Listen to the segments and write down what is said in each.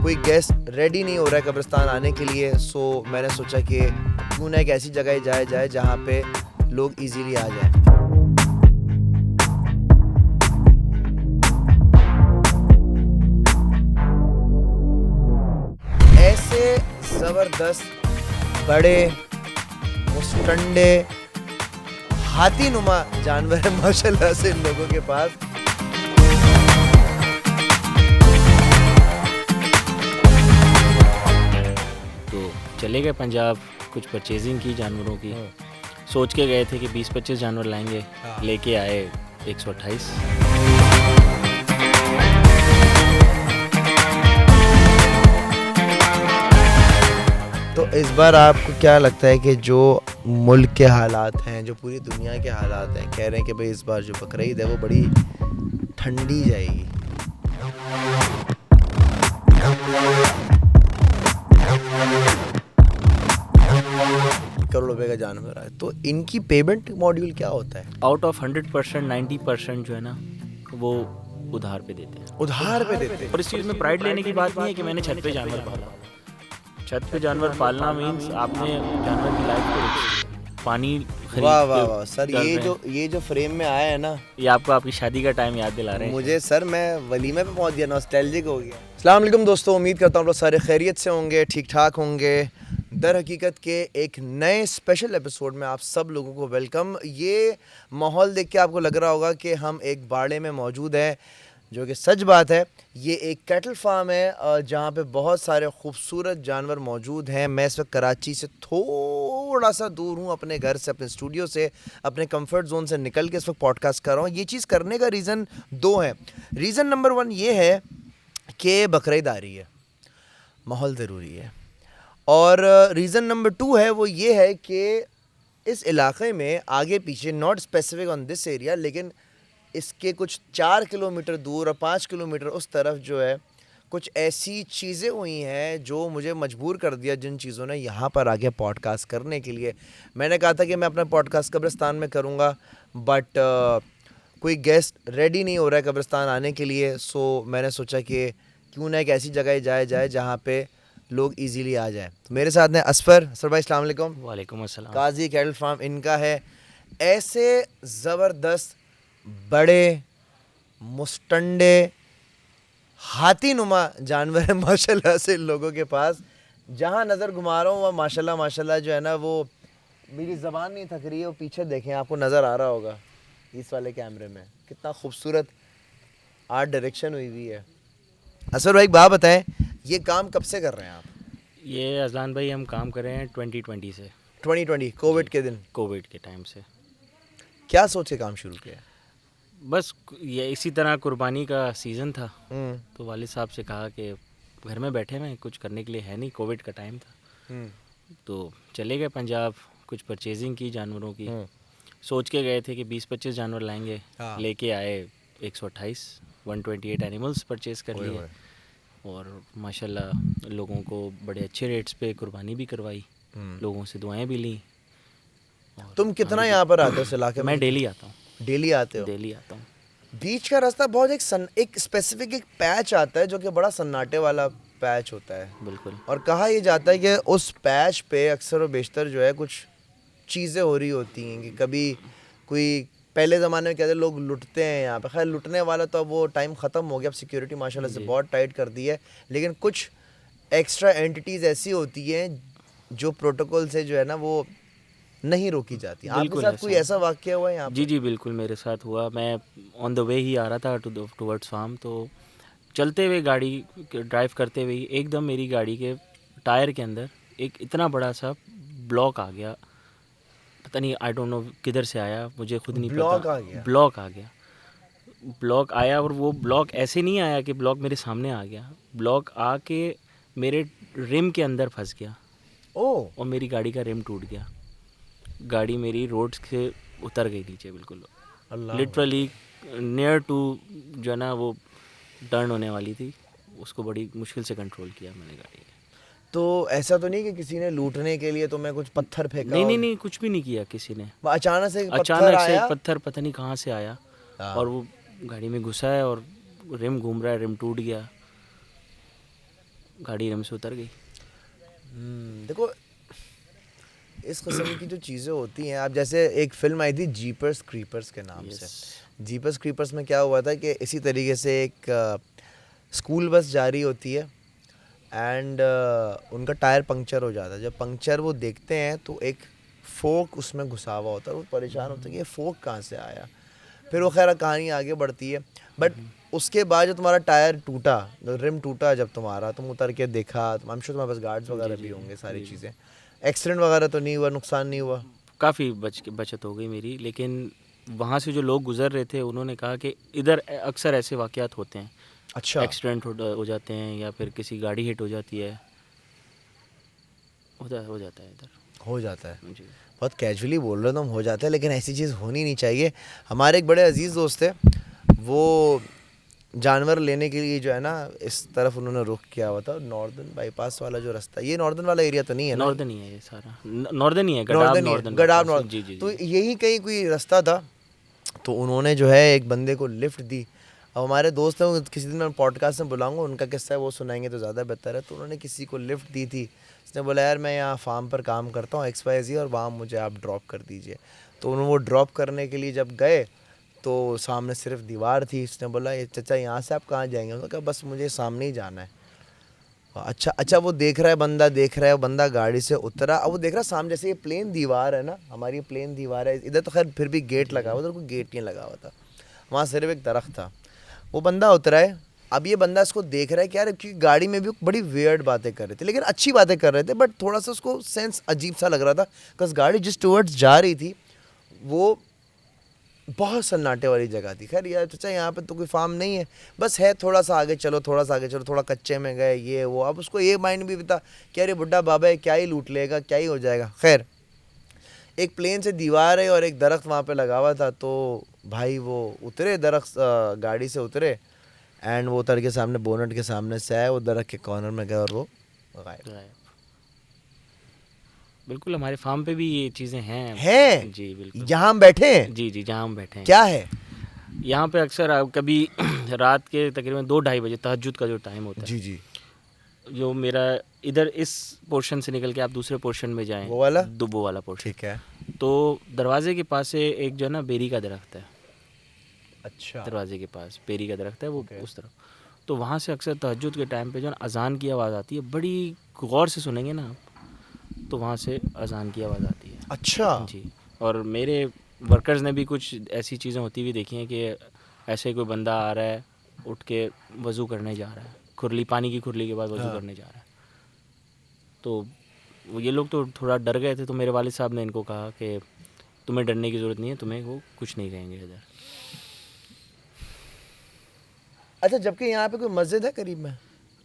कोई guest ready नहीं हो रहा है कब्रिस्तान आने के लिए, सो मैंने सोचा कि क्यों ना एक ऐसी जगह जाया जाए जहाँ पे लोग इजीली आ जाएं। ऐसे ज़बरदस्त बड़े मुस्टंडे हाथी नुमा जानवर है माशाल्लाह से इन लोगों के पास। तो चले गए पंजाब, कुछ परचेजिंग की जानवरों की। सोच के गए थे कि 20-25 जानवर लाएंगे, लेके आए 128। तो इस बार आपको क्या लगता है कि जो मुल्क के हालात हैं, जो पूरी दुनिया के हालात हैं, कह रहे हैं कि भाई इस बार जो बकरीद है वो बड़ी ठंडी जाएगी। करोड़ रुपए का जानवर है, तो इनकी पेमेंट मॉड्यूल क्या होता है? आउट ऑफ 100% 90% जो है ना वो उधार पे देते हैं। उधार पे देते हैं। और इस चीज़ में प्राइड लेने की बात नहीं है कि मैंने छत पे जानवर पाला। छत पे जानवर पालना मीन्स आपने जानवर की लाइफ को रिस्क, पानी खरीद वाह के वाह वाह सर, कर ये रहे हैं। जो फ्रेम में आया है ना, ये आपको आपकी शादी का टाइम याद दिला रहे हैं। मुझे सर मैं वलीमे पे पहुंच गया, नॉस्टैल्जिक हो गया। अस्सलाम वालेकुम दोस्तों, उम्मीद करता हूँ आप लोग सारे खैरियत से होंगे, ठीक ठाक होंगे। दर हकीकत के एक नए स्पेशल एपिसोड में आप सब लोगों को वेलकम। ये माहौल देख के आपको लग रहा होगा कि हम एक बाड़े में मौजूद हैं, जो कि सच बात है। ये एक कैटल फार्म है जहाँ पे बहुत सारे खूबसूरत जानवर मौजूद हैं। मैं इस वक्त कराची से थोड़ा सा दूर हूँ, अपने घर से, अपने स्टूडियो से, अपने कंफर्ट जोन से निकल के इस वक्त पॉडकास्ट कर रहा हूँ। ये चीज़ करने का रीज़न दो है। रीज़न नंबर 1 ये है कि बकरीद आ रही है, माहौल ज़रूरी है। और रीज़न नंबर 2 है वो ये है कि इस इलाके में आगे पीछे, not specific on this area, लेकिन इसके कुछ 4 किलोमीटर दूर और 5 किलोमीटर उस तरफ जो है कुछ ऐसी चीज़ें हुई हैं जो मुझे मजबूर कर दिया, जिन चीज़ों ने यहाँ पर आके पॉडकास्ट करने के लिए। मैंने कहा था कि मैं अपना पॉडकास्ट कब्रिस्तान में करूँगा, बट कोई गेस्ट रेडी नहीं हो रहा है कब्रिस्तान आने के लिए, सो मैंने सोचा कि क्यों ना एक ऐसी जगह जाया जाए जहाँ पे लोग इजीली आ जाएं। तो मेरे साथ हैं असफर भाई, अस्सलाम वालेकुम। वालेकुम अस्सलाम। काजी कैटल फार्म इनका है। ऐसे ज़बरदस्त बड़े मुस्टंडे हाथी नुमा जानवर है माशाल्लाह से इन लोगों के पास। जहाँ नज़र घुमा रहा हूँ वह माशाल्लाह माशाल्लाह जो है ना, वो मेरी ज़बान नहीं थक रही है। वो पीछे देखें, आपको नज़र आ रहा होगा इस वाले कैमरे में, कितना खूबसूरत आर्ट डायरेक्शन हुई हुई है। असर भाई बात बताएं, ये काम कब से कर रहे हैं आप? ये अजलान भाई हम काम कर रहे हैं 2020 से। 2020 कोविड के दिन? कोविड के टाइम से। क्या सोच के काम शुरू किया? बस ये इसी तरह कुर्बानी का सीज़न था, हम्म, तो वालिद साहब से कहा कि घर में बैठे हैं, कुछ करने के लिए है नहीं, कोविड का टाइम था। तो चले गए पंजाब, कुछ परचेजिंग की जानवरों की। सोच के गए थे कि 20-25 जानवर लाएंगे, लेके आए 128 एनिमल्स परचेज़ कर लिए। और माशाल्लाह लोगों को बड़े अच्छे रेट्स पे कुर्बानी भी करवाई, लोगों से दुआएं भी ली। तुम कितना यहाँ पर आते हो इस इलाके में? मैं डेली आता हूँ। डेली आते हो? डेली आता हूँ। बीच का रास्ता बहुत एक स्पेसिफिक एक पैच आता है जो कि बड़ा सन्नाटे वाला पैच होता है। बिल्कुल। और कहा यह जाता है कि उस पैच पे अक्सर और बेशतर जो है कुछ चीज़ें हो रही होती हैं कि कभी कोई, पहले ज़माने में कहते लोग लुटते हैं यहाँ पे। खैर लुटने वाला तो अब वो टाइम ख़त्म हो गया, अब सिक्योरिटी माशाल्लाह से बहुत टाइट कर दी है। लेकिन कुछ एक्स्ट्रा एंटिटीज़ ऐसी होती हैं जो प्रोटोकॉल से जो है ना वो नहीं रोकी जाती। आपके साथ कोई ऐसा वाक़या हुआ है यहाँ पे? जी बिल्कुल मेरे साथ हुआ। मैं ऑन द वे ही आ रहा था टुवर्ड्स फार्म, तो चलते हुए गाड़ी ड्राइव करते हुए एकदम मेरी गाड़ी के टायर के अंदर एक इतना बड़ा सा ब्लॉक आ गया। पता नहीं, आई डोंट नो किधर से आया, मुझे खुद नहीं पता। ब्लॉक आ गया। ब्लॉक आया, और वो ब्लॉक ऐसे नहीं आया कि ब्लॉक मेरे सामने आ गया। ब्लॉक आके मेरे रिम के अंदर फंस गया। और मेरी गाड़ी का रिम टूट गया। गाड़ी मेरी रोड से उतर गई नीचे बिल्कुल, लिटरली नियर टू जो है ना वो टर्न होने वाली थी। उसको बड़ी मुश्किल से कंट्रोल किया मैंने गाड़ी। तो ऐसा तो नहीं कि किसी ने लूटने के लिए तुम्हें कुछ पत्थर फेंका? नहीं, कुछ भी नहीं किया किसी ने। अचानक से पत्थर पता नहीं कहाँ से आया, और वो गाड़ी में घुसा है और रिम घूम रहा है, रिम टूट गया। गाड़ी रिम से उतर गई। देखो इस किस्म की जो चीज़ें होती हैं, आप जैसे एक फ़िल्म आई थी जीपर्स क्रीपर्स के नाम से। यस। जीपर्स क्रीपर्स में क्या हुआ था कि इसी तरीके से एक स्कूल बस जा रही होती है एंड उनका टायर पंक्चर हो जाता है। जब पंक्चर वो देखते हैं तो एक फोक उसमें घुसा हुआ होता है, वो परेशान होते हैं कि ये फोक कहाँ से आया। फिर वो खैर कहानी आगे बढ़ती है, बट उसके बाद जो तुम्हारा टायर टूटा, रिम टूटा, जब तुम्हारा तुम उतर के देखा, आई एम श्योर तुम्हारे पास गार्ड्स वगैरह भी होंगे, सारी चीज़ें। एक्सीडेंट वगैरह तो नहीं हुआ, नुकसान नहीं हुआ? काफ़ी बचत हो गई मेरी, लेकिन वहाँ से जो लोग गुज़र रहे थे उन्होंने कहा कि इधर अक्सर ऐसे वाक़यात होते हैं, अच्छा, एक्सीडेंट हो जाते हैं या फिर किसी गाड़ी हिट हो जाती है, हो जाता है इधर। हो जाता है। जी। बहुत कैजुअली बोल रहे हो तुम, हो जाता है, लेकिन ऐसी चीज़ होनी नहीं चाहिए। हमारे एक बड़े अजीज़ दोस्त थे, वो जानवर लेने के लिए जो है ना इस तरफ उन्होंने रुख किया हुआ था, नॉर्दर्न बाईपास वाला जो रास्ता, ये नॉर्दर्न वाला एरिया तो नहीं है ना? नॉर्दर्न ही है ये सारा, नॉर्दर्न ही है, गडाब नॉर्दर्न ही है, नॉर्दर्न गडाब बाईपास। नॉर्थ। जी जी तो जी। यही कहीं कोई रास्ता था, तो उन्होंने जो है एक बंदे को लिफ्ट दी। अब हमारे दोस्त हैं, वो किसी दिन मैं पॉडकास्ट में बुलाऊंगा, उनका किस्सा है वो सुनाएंगे तो ज़्यादा बेहतर है। तो उन्होंने किसी को लिफ्ट दी थी, उसने बोला यार मैं यहाँ फार्म पर काम करता हूँ XYZ और वहाँ मुझे आप ड्रॉप कर दीजिए। तो उन्होंने वो ड्रॉप करने के लिए जब गए तो सामने सिर्फ दीवार थी। उसने बोला ये चाचा यहाँ से आप कहाँ जाएंगे? उन्होंने कहा बस मुझे सामने ही जाना है। अच्छा अच्छा, वो देख रहा है, बंदा देख रहा है, बंदा गाड़ी से उतरा। अब वो देख रहा है सामने, जैसे ये प्लेन दीवार है ना, हमारी प्लेन दीवार है इधर, तो खैर फिर भी गेट लगा हुआ, उधर कोई गेट नहीं लगा हुआ था, वहाँ सिर्फ एक दरख्त था। वो बंदा उतरा है, अब ये बंदा इसको देख रहा है कि यार, क्योंकि गाड़ी में भी बड़ी वियर्ड बातें कर रहे थे, लेकिन अच्छी बातें कर रहे थे, बट थोड़ा सा उसको सेंस अजीब सा लग रहा था, बिकॉज गाड़ी जिस टूवर्ड्स जा रही थी वो बहुत सन्नाटे वाली जगह थी। खैर यार चाचा यहाँ पे तो कोई फार्म नहीं है, बस है थोड़ा सा आगे चलो, थोड़ा सा आगे चलो, थोड़ा कच्चे में गए, ये वो। अब उसको ये माइंड भी था कि अरे बुढ़ा बाबा है, क्या ही लूट लेगा, क्या ही हो जाएगा। खैर एक प्लेन से दीवार है और एक दरख्त वहाँ पे लगा हुआ था, तो भाई वो उतरे दरख्त, गाड़ी से उतरे, एंड वो उतर के सामने बोनट के सामने से आए, वो दरख्त के कॉर्नर में गए और वो गायब। गायब। बिल्कुल, हमारे फार्म पे भी ये चीज़ें हैं। हैं जी बिल्कुल। यहाँ हम बैठे हैं, जी जी, जहाँ हम बैठे हैं क्या है? यहाँ पे अक्सर आप कभी रात के तकरीबन 2-2:30 बजे तहज्जुद का जो टाइम होता है, जी जी, जो मेरा इधर इस पोर्शन से निकल के आप दूसरे पोर्शन में जाएं, वो वाला, दुबो वाला पोर्शन, ठीक है। तो दरवाजे के पास से एक जो है ना बेरी का दरख्त है, अच्छा, दरवाजे के पास बेरी का दरख्त है, वो Okay. उस तरफ। तो वहाँ से अक्सर तहज्जुद के टाइम पे जो है ना अज़ान की आवाज़ आती है, बड़ी गौर से सुनेंगे ना आप, तो वहाँ से अज़ान की आवाज़ आती है। अच्छा, जी। और मेरे वर्कर्स ने भी कुछ ऐसी चीज़ें होती हुई देखी हैं कि ऐसे कोई बंदा आ रहा है, उठ के वज़ू करने जा रहा है, खुरली, पानी की खुरली के बाद वज़ू हाँ। करने जा रहा है। तो ये लोग तो थोड़ा डर गए थे, तो मेरे वालिद साहब ने इनको कहा कि तुम्हें डरने की ज़रूरत नहीं है, तुम्हें वो कुछ नहीं कहेंगे इधर। अच्छा, जबकि यहाँ पे कोई मस्जिद है करीब में?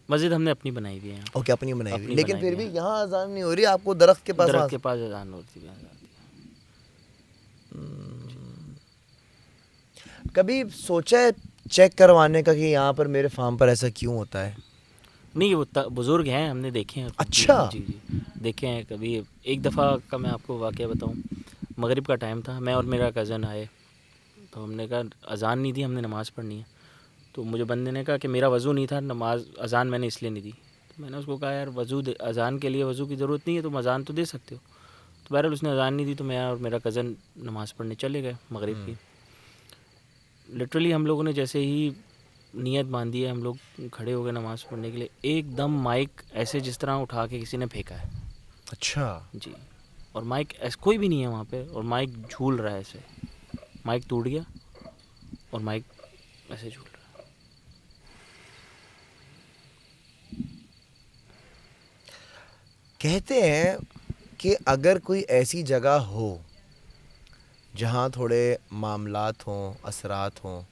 मस्जिद हमने अपनी बनाई हुई है यहाँ ओके, अपनी बनाई हुई, अपनी लेकिन बनाई फिर हुई भी है। यहाँ अजान नहीं हो रही, आपको दरख्त के पास दरख्त के पास अज़ान होती है। कभी सोचा है चेक करवाने का कि यहाँ पर मेरे फार्म पर ऐसा क्यों होता है? नहीं, वो बुज़ुर्ग हैं, हमने देखे हैं। अच्छा। जी जी, देखे हैं। कभी एक दफ़ा का मैं आपको वाक़या बताऊँ, मगरिब का टाइम था, मैं और मेरा कज़न आए, तो हमने कहा अज़ान नहीं दी, हमने नमाज़ पढ़नी है। तो मुझे बंदे ने कहा कि मेरा वज़ू नहीं था, नमाज अज़ान मैंने इसलिए नहीं दी। तो मैंने उसको कहा यार अज़ान के लिए वज़ू की ज़रूरत नहीं है, तुम अज़ान तो दे सकते हो। तो बहरहाल उसने अज़ान नहीं दी, तो मैं और मेरा कज़न नमाज़ पढ़ने चले गए मगरिब की। लिटरली हम लोगों ने जैसे ही नियत बांधी है, हम लोग खड़े हो गए नमाज़ पढ़ने के लिए, एकदम माइक ऐसे जिस तरह उठा के किसी ने फेंका है। अच्छा, जी। और माइक ऐसे कोई भी नहीं है वहाँ पे, और माइक झूल रहा है ऐसे, माइक टूट गया और माइक ऐसे झूल रहा है। कहते हैं कि अगर कोई ऐसी जगह हो जहाँ थोड़े मामलात हों, असरात हों,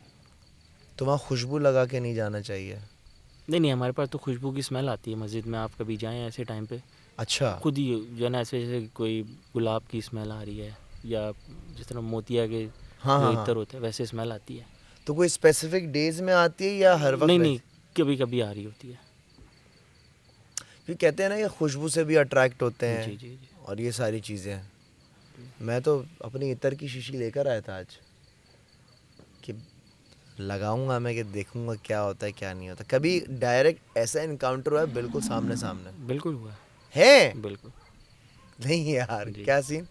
तो वहाँ खुशबू लगा के नहीं जाना चाहिए। नहीं नहीं, हमारे पास तो खुशबू की स्मेल आती है मस्जिद में, आप कभी जाएं ऐसे टाइम पे, अच्छा, खुद ही जो है ना ऐसे जैसे कोई गुलाब की स्मेल आ रही है, या जिस तरह मोतिया के हाँ जो हाँ इत्र हाँ। होते हैं वैसे स्मेल आती है। तो कोई स्पेसिफिक डेज में आती है या हर वक्त नहीं नहीं, वैसे? कभी कभी आ रही होती है। क्योंकि कहते हैं ना ये खुशबू से भी अट्रैक्ट होते हैं जी जी जी। और ये सारी चीज़ें। मैं तो अपनी इत्र की शीशी लेकर आया था आज, कि लगाऊंगा मैं कि देखूंगा क्या होता है क्या नहीं होता। कभी डायरेक्ट ऐसा इनकाउंटर हुआ है बिल्कुल सामने सामने? बिल्कुल हुआ है? बिल्कुल। नहीं यार, जी। क्या सीन?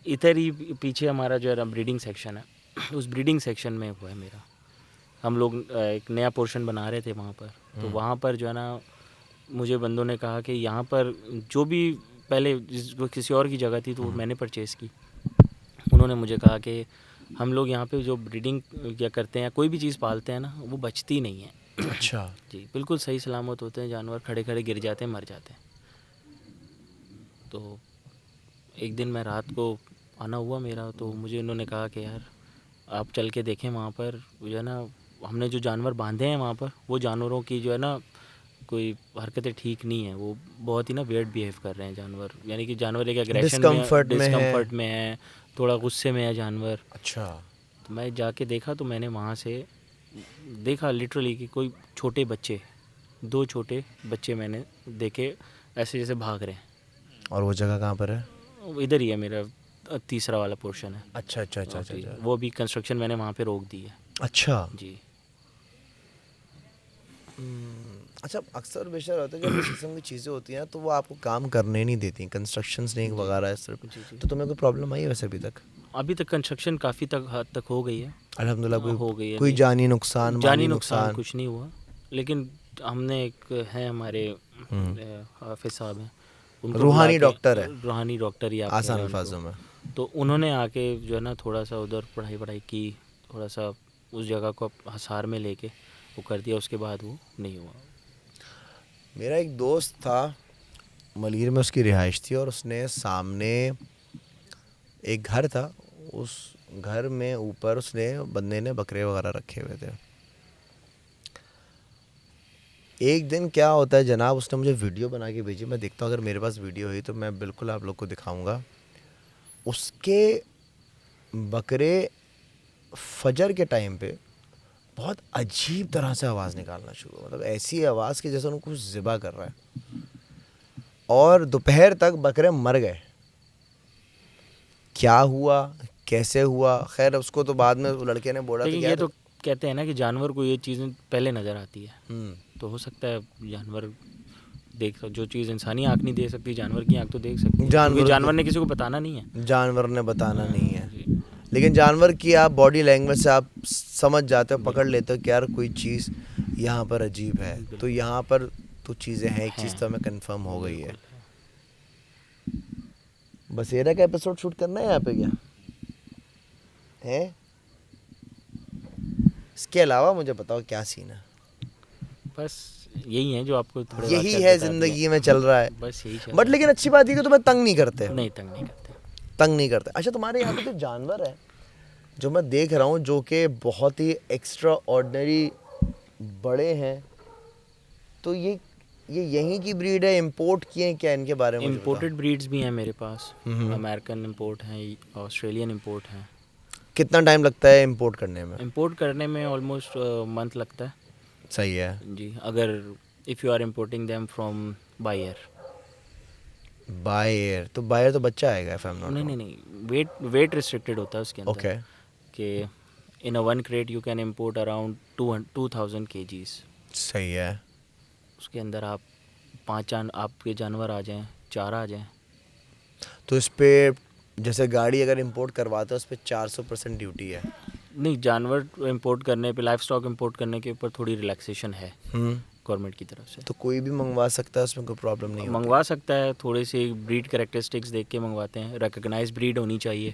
इधर ही पीछे हमारा जो है ना ब्रीडिंग सेक्शन है, उस ब्रीडिंग सेक्शन में हुआ है मेरा। हम लोग एक नया पोर्शन बना रहे थे वहाँ पर, तो वहाँ पर जो है ना मुझे बंदों ने कहा कि यहाँ पर जो भी पहले जो किसी और की जगह थी तो वो मैंने परचेज़ की। उन्होंने मुझे कहा कि हम लोग यहाँ पे जो ब्रीडिंग क्या करते हैं, कोई भी चीज़ पालते हैं ना, वो बचती नहीं है। अच्छा। जी, बिल्कुल सही सलामत होते हैं जानवर, खड़े खड़े गिर जाते हैं, मर जाते हैं। तो एक दिन मैं रात को आना हुआ मेरा, तो मुझे उन्होंने कहा कि यार आप चल के देखें वहाँ पर जो है ना, हमने जो जानवर बांधे हैं वहाँ पर, वो जानवरों की जो है ना कोई हरकतें ठीक नहीं है, वो बहुत ही ना वियर्ड बिहेव कर रहे हैं जानवर, यानी कि जानवर एक एग्रेशन में, डिस्कम्फर्ट में है, थोड़ा गुस्से में है जानवर। अच्छा। तो मैं जाके देखा, तो मैंने वहाँ से देखा लिटरली कि कोई छोटे बच्चे, 2 छोटे बच्चे मैंने देखे ऐसे जैसे भाग रहे हैं। और वो जगह कहाँ पर है? इधर ही है मेरा तीसरा वाला पोर्शन है। अच्छा अच्छा अच्छा अच्छा जी, अच्छा। वो भी कंस्ट्रक्शन मैंने वहाँ पे रोक दी है। अच्छा। जी। अच्छा, अक्सर बेशर होता है जब इस किस्म की चीज़ें होती हैं तो वो आपको काम करने नहीं देती, कंस्ट्रक्शंस नहीं वगैरह सिर्फ। जी जी। तो तुम्हें कोई प्रॉब्लम आई है वैसे अभी तक? अभी तक कंस्ट्रक्शन काफ़ी हद तक हो गई है। अल्हम्दुलिल्लाह। हो गई है, कोई नहीं जानी नुकसान, जानी माली नुकसान नुकसान? कुछ नहीं हुआ, लेकिन हमने एक है हमारे हाफिज साहब हैं, उनको बुला रूहानी के, डॉक्टर है रूहानी डॉक्टर ही आप कह आसान लें अल्फाजों उनको। में। तो उन्होंने आके जो है ना थोड़ा सा उधर पढ़ाई की, थोड़ा सा उस जगह को हसार में लेके वो कर दिया, उसके बाद वो नहीं हुआ। मेरा एक दोस्त था, मलीर में उसकी रिहाइश थी, और उसने सामने एक घर था, उस घर में ऊपर उसने बंदे ने बकरे वगैरह रखे हुए थे। एक दिन क्या होता है जनाब, उसने मुझे वीडियो बना के भेजी, मैं देखता हूँ अगर मेरे पास वीडियो हुई तो मैं बिल्कुल आप लोग को दिखाऊंगा। उसके बकरे फजर के टाइम पे बहुत अजीब तरह से आवाज़ निकालना शुरू, मतलब ऐसी आवाज़ कि जैसे उनको कुछ ज़िबा कर रहा है, और दोपहर तक बकरे मर गए। क्या हुआ, कैसे हुआ, खैर उसको तो बाद में वो लड़के ने बोला था लेकिन कि ये यार। तो कहते हैं ना कि जानवर को ये चीज़ें पहले नज़र आती है, हम्म, तो हो सकता है जानवर देख, जो चीज़ इंसानी आँख नहीं दे सकती, जानवर की आँख तो देख सकती है, क्योंकि जानवर ने किसी को बताना नहीं है। जानवर ने बताना नहीं है, जी, लेकिन जानवर की आप बॉडी लैंग्वेज से आप समझ जाते हो, पकड़ बिल्कुल। लेते हो कि यार कोई चीज़ यहाँ पर अजीब है। तो बिल्कुल यहाँ पर तो चीज़ें हैं, एक चीज़ हैं, तो हमें कंफर्म हो गई है। बिल्कुल है। बसेरा का एपिसोड शूट करना है यहाँ पे क्या है? इसके अलावा मुझे बताओ क्या सीन है? बस यही है जो आपको थोड़े यही वाक़यात है बता दिए। ज़िंदगी में चल रहा है। बस यही चल बट रहा है। लेकिन अच्छी बात ये कि तुम्हें तंग नहीं करते, नहीं, तंग नहीं करते। तंग नहीं करते। अच्छा, तुम्हारे यहाँ पे जो जानवर है जो मैं देख रहा हूँ, जो कि बहुत ही एक्स्ट्रा ऑर्डिनरी बड़े हैं, तो ये यहीं की ब्रीड है, इंपोर्ट किए हैं क्या? इनके बारे में मुझे बताओ। इम्पोर्टेड ब्रीड्स भी हैं मेरे पास, अमेरिकन इम्पोर्ट हैं, ऑस्ट्रेलियन इम्पोर्ट हैं। कितना टाइम लगता है इंपोर्ट करने में? इम्पोर्ट करने में ऑलमोस्ट मंथ लगता है। सही है। जी, अगर if you are importing them from by air. By air? तो बाय एयर तो बच्चा आएगा इफ आई एम नॉट नहीं रॉन्ग। नहीं नहीं, वेट रिस्ट्रिक्टेड होता है उसके अंदर, ओके। कि इन अ 1 crate you can import around 2000 kgs। सही है। उसके अंदर आप 5 आपके जानवर आ जाएं, 4 आ जाएं। तो इस पे जैसे गाड़ी अगर इंपोर्ट करवाते हैं उस पर 400% ड्यूटी है? नहीं, जानवर इंपोर्ट करने पे, लाइफ स्टॉक इंपोर्ट करने के ऊपर थोड़ी रिलैक्सेशन है गवर्नमेंट की तरफ से। तो कोई भी मंगवा सकता है, उसमें कोई प्रॉब्लम नहीं होती? मंगवा सकता है, थोड़े से ब्रीड कैरेक्टरिस्टिक्स देख के मंगवाते हैं, रिकग्नाइज ब्रीड होनी चाहिए।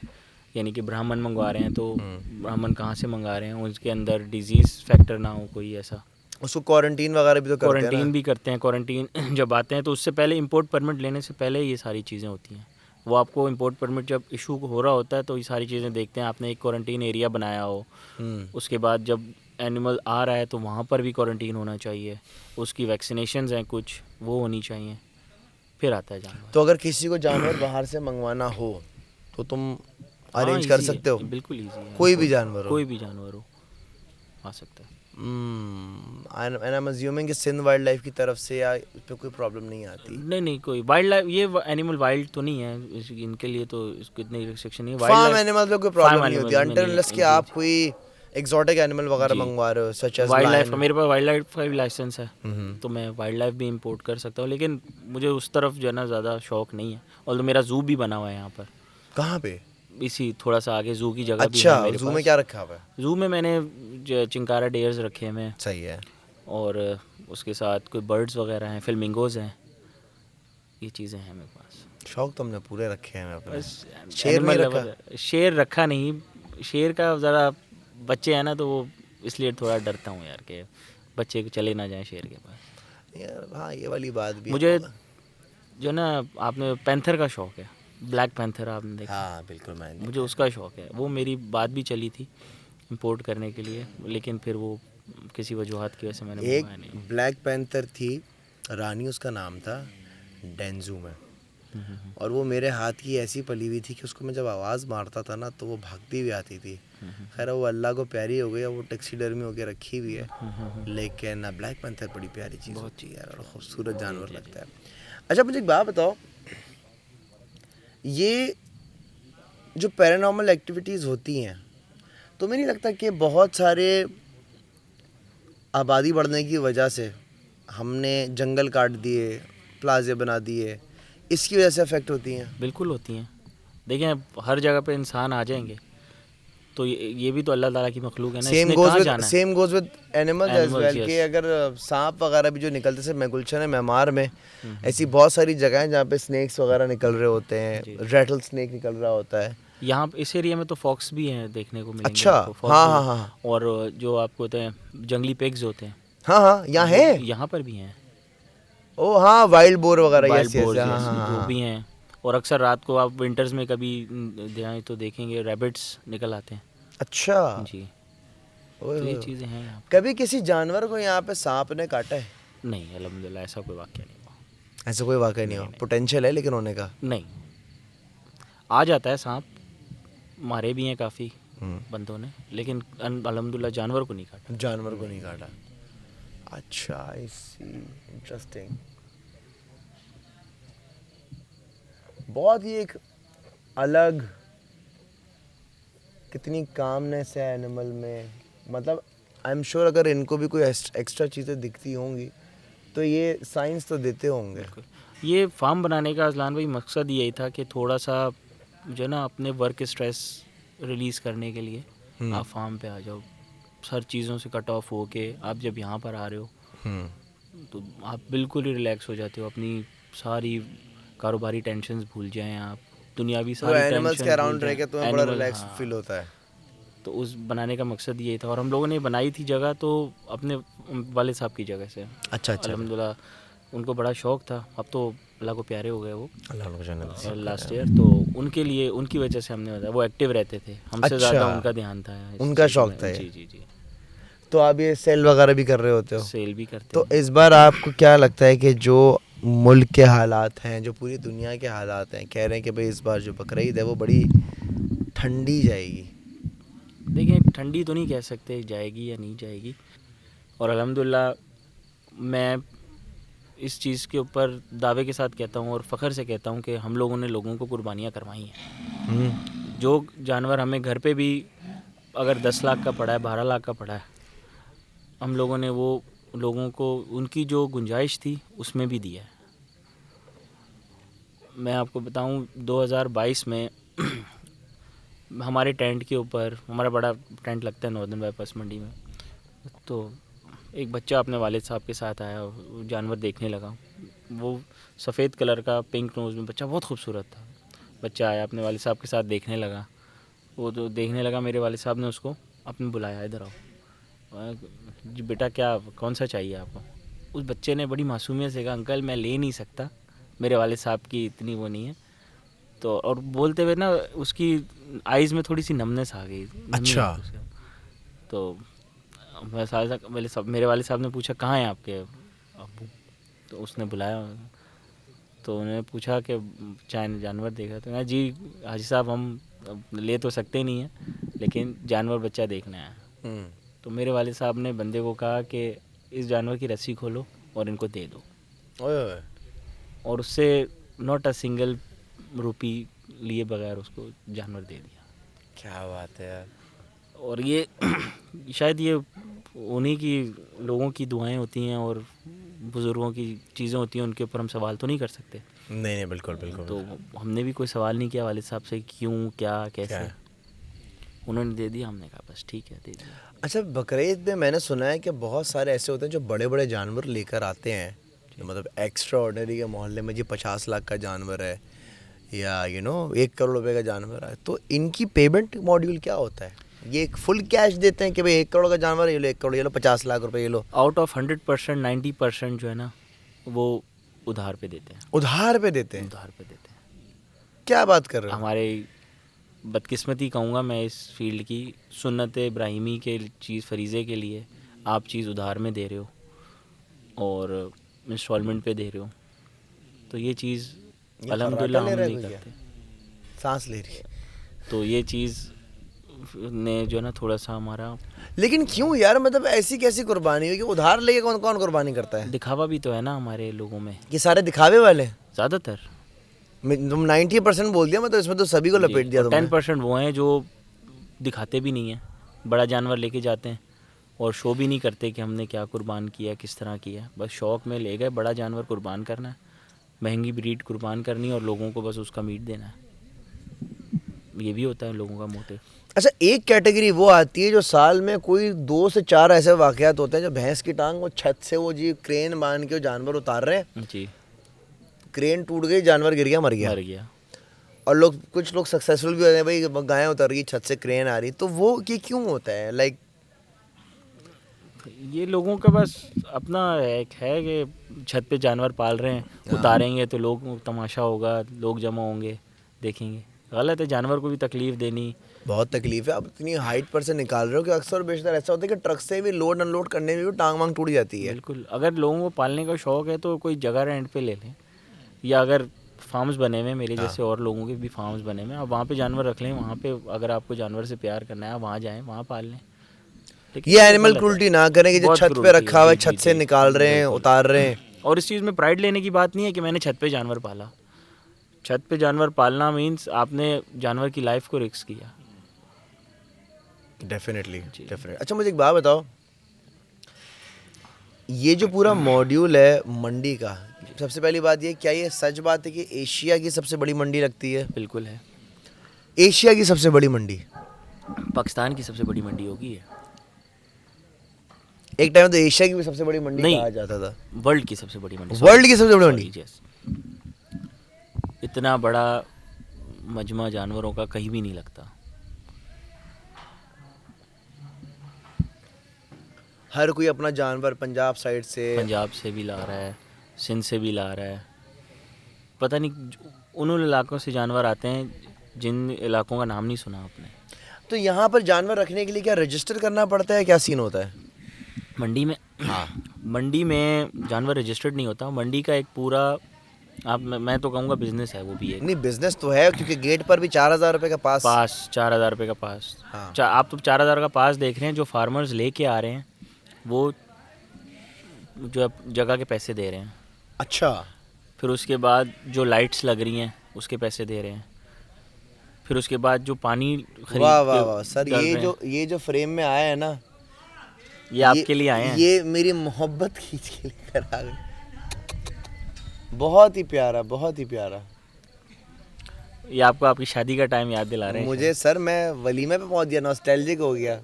यानी कि ब्राह्मण मंगवा रहे हैं तो ब्राह्मण कहाँ से मंगा रहे हैं, उसके अंदर डिजीज़ फैक्टर ना हो कोई ऐसा। उसको क्वारंटीन वगैरह भी तो करते हैं ना? क्वारंटीन भी करते हैं। क्वारंटीन जब आते हैं तो उससे पहले इंपोर्ट परमिट लेने से पहले ये सारी चीज़ें होती हैं। वो आपको इंपोर्ट परमिट जब इशू हो रहा होता है तो ये सारी चीज़ें देखते हैं, आपने एक क्वारंटीन एरिया बनाया हो, उसके बाद जब एनिमल आ रहा है तो वहाँ पर भी क्वारंटीन होना चाहिए, उसकी वैक्सीनेशंस हैं कुछ, वो होनी चाहिए, फिर आता है जानवर। तो अगर किसी को जानवर बाहर से मंगवाना हो तो तुम हाँ, अरेंज कर easy है, सकते हो? बिल्कुल ईजी है। कोई भी जानवर हो? कोई भी जानवर हो आ सकता है। एंड आई एम अज्यूमिंग कि सिंध वाइल्ड लाइफ की तरफ से या इस पे कोई प्रॉब्लम नहीं आती? नहीं नहीं, कोई वाइल्ड लाइफ, ये एनिमल वाइल्ड तो नहीं है, इनके लिए तो इसको इतनी रिस्ट्रिक्शन नहीं है। फार्म एनिमल पे कोई प्रॉब्लम नहीं होती animals में अनटिल नहीं अनलेस कि जी, आप जी। कोई एग्जॉटिक एनिमल वगैरह जी। मंगवा रहे हो such as wildlife lion? का मेरे पास वाइल्ड लाइफ का भी लाइसेंस है, तो मैं वाइल्ड लाइफ भी इंपोर्ट कर सकता हूँ, लेकिन मुझे उस तरफ जो है ना ज़्यादा शौक नहीं है। और मेरा जू भी बना हुआ है यहाँ पर, कहाँ पे? इसी थोड़ा सा आगे जू की जगह भी अच्छा, है मेरे जू में पास। क्या रखा हुआ है? जू में मैंने चिंकारा डेयर्स रखे हैं मैं, सही है। और उसके साथ कोई बर्ड्स वगैरह हैं, फ्लेमिंगोज हैं, ये चीज़ें हैं मेरे पास। शौक तुमने पूरे रखे हैं अपने। बस शेर नहीं एनिमल रखा? लवर। शेर रखा नहीं, शेर का ज़रा बच्चे हैं ना, तो वो इसलिए थोड़ा डरता हूँ यार कि बच्चे चले ना जाएं शेर के पास। यार हाँ, ये वाली बात भी मुझे है। जो ना, आपने पैंथर का शौक है, ब्लैक पैंथर आपने देखा? हाँ बिल्कुल, मैंने मुझे उसका शौक है। वो मेरी बात भी चली थी इंपोर्ट करने के लिए, लेकिन फिर वो किसी वजूहत की वजह से मैंने एक मंगवाया नहीं। ब्लैक पैंथर थी, रानी उसका नाम था, डेंजू में। और वो मेरे हाथ की ऐसी पली हुई थी कि उसको मैं जब आवाज़ मारता था ना तो वो भागती भी आती थी। खैर वो अल्लाह को प्यारी हो गई, और वो टैक्सीडर्मी होके रखी हुई है। लेकिन ब्लैक पैंथर बड़ी प्यारी चीज़ होती है यार, और खूबसूरत जानवर लगता है। अच्छा मुझे एक बात बताओ, ये जो पैरानॉर्मल एक्टिविटीज़ होती हैं, तो मुझे नहीं लगता कि बहुत सारे आबादी बढ़ने की वजह से हमने जंगल काट दिए, प्लाजे बना दिए, इसकी वजह से अफेक्ट होती हैं? बिल्कुल होती हैं। देखें, हर जगह पे इंसान आ जाएंगे, तो ये भी तो अल्लाह ताला की मखलूक है ना, इसने कहाँ जाना है? Same goes with animals as animals, well, yes. कि अगर सांप वगैरह भी जो निकलते से, मैं गुलशन है मेमार में ऐसी बहुत सारी जगह हैं जहाँ पे स्नेक्स वगैरह निकल रहे होते हैं, जी। रेटल स्नेक निकल रहा होता है। यहाँ इस एरिया में तो फॉक्स भी हैं, देखने को मिलेंगे अच्छा, आपको, फॉक्स हाँ भी हाँ हैं। हाँ और जो आपको होते हैं जंगली पिग्स होते हैं, हाँ हाँ, यहाँ वो है। यहाँ पर भी हैं। ओ हाँ, वाइल्ड बोर वगैरह, वाइल्ड यस यस, बोर्स, हाँ यस, हाँ वो हाँ। भी हैं। और अक्सर रात को आप विंटर्स में कभी जाएँ तो देखेंगे रैबिट्स निकल आते हैं। अच्छा, जी। ओए तो ये होए। चीज़ें हैं यहाँ कभी किसी जानवर को यहाँ पे सांप ने काटा है? पे। नहीं, अल्हम्दुलिल्लाह ऐसा कोई वाक़या नहीं हुआ। ऐसा कोई वाकई नहीं नहीं, हुआ? पोटेंशियल है लेकिन होने का? नहीं, आ जाता है सांप, मारे भी हैं काफ़ी हम्म, बंदों ने, लेकिन अल्हम्दुलिल्लाह जानवर को नहीं काटा। जानवर को नहीं काटा। अच्छा, आई सी, इंटरेस्टिंग। बहुत ही एक अलग, कितनी कामनेस है एनिमल में। मतलब आई एम श्योर अगर इनको भी कोई एक्स्ट्रा चीज़ें दिखती होंगी तो ये साइंस तो देते होंगे। ये फार्म बनाने का अज़लान भाई मकसद यही था कि थोड़ा सा जो ना अपने वर्क स्ट्रेस रिलीज़ करने के लिए आप फार्म पे आ जाओ। हर चीज़ों से कट ऑफ हो के आप जब यहाँ पर आ रहे हो तो आप बिल्कुल ही रिलैक्स हो जाते हो, अपनी सारी कारोबारी टेंशन्स भूल जाएं, आप दुनियावी तो सारी एनिमल्स के टेंशन भूल अराउंड रह जाएं। के तुम्हें बड़ा एनिमल, रिलैक्स हाँ। फील होता है? तो उस बनाने का मकसद ये था, और हम लोगों ने बनाई थी जगह तो अपने वाले साहब की जगह से। अच्छा अच्छा, अल्हम्दुलिल्लाह उनको बड़ा शौक़ था, अब तो अल्लाह को प्यारे हो गए वो अल्लाह को जन्नत नसीब करे। Last year. तो उनके लिए, उनकी वजह से हमने बताया, वो एक्टिव रहते थे हमसे अच्छा, ज़्यादा, उनका ध्यान था इस उनका चीज़ शौक में। था ये। जी जी जी। तो आप ये सेल वगैरह भी कर रहे होते हो? सेल भी करते तो हैं। इस बार आपको क्या लगता है कि जो मुल्क के हालात हैं, जो पूरी दुनिया के हालात हैं, कह रहे हैं कि भाई इस बार जो बकरीद है वो बड़ी ठंडी जाएगी? देखिए, ठंडी तो नहीं कह सकते जाएगी या नहीं जाएगी, और अल्हम्दुलिल्लाह मैं इस चीज़ के ऊपर दावे के साथ कहता हूँ और फ़ख्र से कहता हूँ कि हम लोगों ने लोगों को कुर्बानियाँ करवाई हैं। जो जानवर हमें घर पे भी अगर 10 लाख का पड़ा है, 12 लाख का पड़ा है, हम लोगों ने वो लोगों को उनकी जो गुंजाइश थी उसमें भी दिया है। मैं आपको बताऊं, 2022 में हमारे टेंट के ऊपर, हमारा बड़ा टेंट लगता है नॉर्दर्न बाईपास मंडी में, तो एक बच्चा अपने वालिद साहब के साथ आया, वो जानवर देखने लगा। वो सफ़ेद कलर का, पिंक नोज़ में बच्चा, बहुत खूबसूरत था। बच्चा आया अपने वालिद साहब के साथ देखने लगा। वो तो देखने लगा, मेरे वालिद साहब ने उसको अपने बुलाया, इधर आओ जी बेटा, क्या कौन सा चाहिए आपको? उस बच्चे ने बड़ी मासूमियत से कहा, अंकल मैं ले नहीं सकता, मेरे वालिद साहब की इतनी वो नहीं है। तो और बोलते हुए ना उसकी आइज़ में थोड़ी सी नमनेस आ गई। अच्छा। तो मेरे वालिद साहब ने पूछा, कहाँ हैं आपके अब्बू? तो उसने बुलाया, तो उन्होंने पूछा कि चाहे जानवर देखा? तो कहा, जी हाजी साहब हम ले तो सकते नहीं हैं, लेकिन जानवर बच्चा देखना है। तो मेरे वालिद साहब ने बंदे को कहा कि इस जानवर की रस्सी खोलो और इनको दे दो। ओए ओए। और उससे नॉट अ सिंगल रुपी लिए बगैर उसको जानवर दे दिया। क्या बात है यार। और ये शायद ये उन्हीं की लोगों की दुआएं होती हैं और बुज़ुर्गों की चीज़ें होती हैं, उनके ऊपर हम सवाल तो नहीं कर सकते। नहीं नहीं, बिल्कुल बिल्कुल। तो हमने भी कोई सवाल नहीं किया वालिद साहब से क्यों क्या कैसे क्या है? उन्होंने दे दिया, हमने कहा बस ठीक है दे दिया। अच्छा, बकरीद में मैंने सुना है कि बहुत सारे ऐसे होते हैं जो बड़े बड़े जानवर लेकर आते हैं, मतलब एक्स्ट्रा ऑर्डिनरी के मोहल्ले में जी 50 लाख का जानवर है या 1 करोड़ रुपए का जानवर है, तो इनकी पेमेंट मॉड्यूल क्या होता है? ये एक फुल कैश देते हैं कि भाई 1 करोड़ का जानवर है, ये लो 1 करोड़, ये लो 50 लाख रुपए, ये लो? आउट ऑफ 100% 90% जो है ना वो उधार पे देते हैं। उधार पे देते हैं? उधार पे देते हैं। क्या बात कर रहे हो? हमारे बदकिस्मती कहूँगा मैं इस फील्ड की, सुन्नत इब्राहिमी के चीज़ फरीज़े के लिए आप चीज़ उधार में दे रहे हो और इंस्टॉलमेंट पे दे रहे हो, तो ये चीज़ ये अल्हम्दुलिल्लाह खर्राटा ले हम रहा है नहीं कोई करते। सांस ले रही है। तो ये चीज़ ने जो है ना थोड़ा सा हमारा लेकिन क्यों यार, मतलब ऐसी कैसी कुर्बानी हुई कि उधार लेके कौन कौन कुर्बानी करता है? दिखावा भी तो है ना हमारे लोगों में ये सारे दिखावे वाले हैं? ज़्यादातर। तुम 90% बोल दिया, मतलब इसमें तो सभी को लपेट दिया तुमने। 10% वो हैं जो दिखाते भी नहीं हैं, बड़ा जानवर लेके जाते हैं और शो भी नहीं करते कि हमने क्या कुर्बान किया, किस तरह किया। बस शौक़ में ले गए, बड़ा जानवर कुर्बान करना है, महंगी ब्रीड कुर्बान करनी है और लोगों को बस उसका मीट देना है। ये भी होता है लोगों का मोटिव। अच्छा, एक कैटेगरी वो आती है जो साल में कोई 2 से 4 ऐसे वाकयात होते हैं जो भैंस की टांग वो छत से वो जी क्रेन बांध के वो जानवर उतार रहे हैं, जी। क्रेन टूट गई, जानवर गिर गया, मर गया। मर गया। और कुछ लोग सक्सेसफुल भी होते हैं, भाई गायें उतर रही, छत से क्रेन आ रही, तो वो ये क्यों होता है? लाइक ये लोगों का बस अपना एक है कि छत पे जानवर पाल रहे हैं, उतारेंगे तो लोग तमाशा होगा, लोग जमा होंगे देखेंगे। गलत है, जानवर को भी तकलीफ़ देनी। बहुत तकलीफ है। आप इतनी हाइट पर से निकाल रहे हो कि अक्सर बेशतर ऐसा होता है कि ट्रक से भी लोड अनलोड करने में भी टांग वांग टूट जाती है। बिल्कुल, अगर लोगों को पालने का शौक़ है तो कोई जगह रेंट पे ले लें, या अगर फार्म्स बने हुए हैं मेरे जैसे और लोगों के भी फार्म्स बने हुए हैं, आप वहाँ पे जानवर रख लें। वहाँ पे अगर आपको जानवर से प्यार करना है आप वहाँ जाएँ, वहाँ पाल लें। ये एनिमल क्रूल्टी ना करें कि जो बहुत छत पे क्रूल्टी रखा हुआ है, जी, छत जी, से जी, निकाल रहे हैं, बिल्कुल। उतार रहे हैं। और इस चीज़ में प्राइड लेने की बात नहीं है कि मैंने छत पे जानवर पाला। छत पे जानवर पालना मीन्स आपने जानवर की लाइफ को रिस्क किया। डेफिनेटली। अच्छा, मुझे एक बात बताओ, ये जो पूरा मॉड्यूल है मंडी का, सबसे पहली बात ये, क्या ये सच बात है कि एशिया की सबसे बड़ी मंडी लगती है? बिल्कुल है। एशिया की सबसे बड़ी मंडी? पाकिस्तान की सबसे बड़ी मंडी होगी है। एक टाइम तो एशिया की भी सबसे बड़ी मंडी नहीं, कहा जाता था। वर्ल्ड की सबसे बड़ी मंडी। वर्ल्ड की सबसे बड़ी मंडी? यस। इतना बड़ा मजमा जानवरों का कहीं भी नहीं लगता। हर कोई अपना जानवर पंजाब साइड से, पंजाब से भी ला रहा है, सिंध से भी ला रहा है, पता नहीं उन इलाकों से जानवर आते हैं जिन इलाकों का नाम नहीं सुना आपने। तो यहाँ पर जानवर रखने के लिए क्या रजिस्टर करना पड़ता है, क्या सीन होता है? मंडी में? हाँ। मंडी में जानवर रजिस्टर्ड नहीं होता। मंडी का एक पूरा मैं तो कहूँगा बिजनेस है वो भी एक। नहीं, बिजनेस तो है, क्योंकि गेट पर भी 4,000 रुपये का पास। 4,000 रुपये का पास। हाँ। आप तो 4,000 का पास देख रहे हैं, जो फार्मर्स लेके आ रहे हैं वो जो जगह के पैसे दे रहे हैं। अच्छा। फिर उसके बाद जो लाइट्स लग रही हैं उसके पैसे दे रहे हैं। फिर उसके बाद जो पानी खरीद वाह वाह वाह के सर, डाल रहे हैं, ये जो फ्रेम में आया है ना, ये आपके लिए आए हैं। ये मेरी मोहब्बत खींच के लेकर आ गए। बहुत ही प्यारा, बहुत ही प्यारा। ये आपको आपकी शादी का टाइम याद दिला रहे हैं। मुझे सर, मैं वलीमे पे पहुंच गया, नॉस्टैल्जिक हो गया।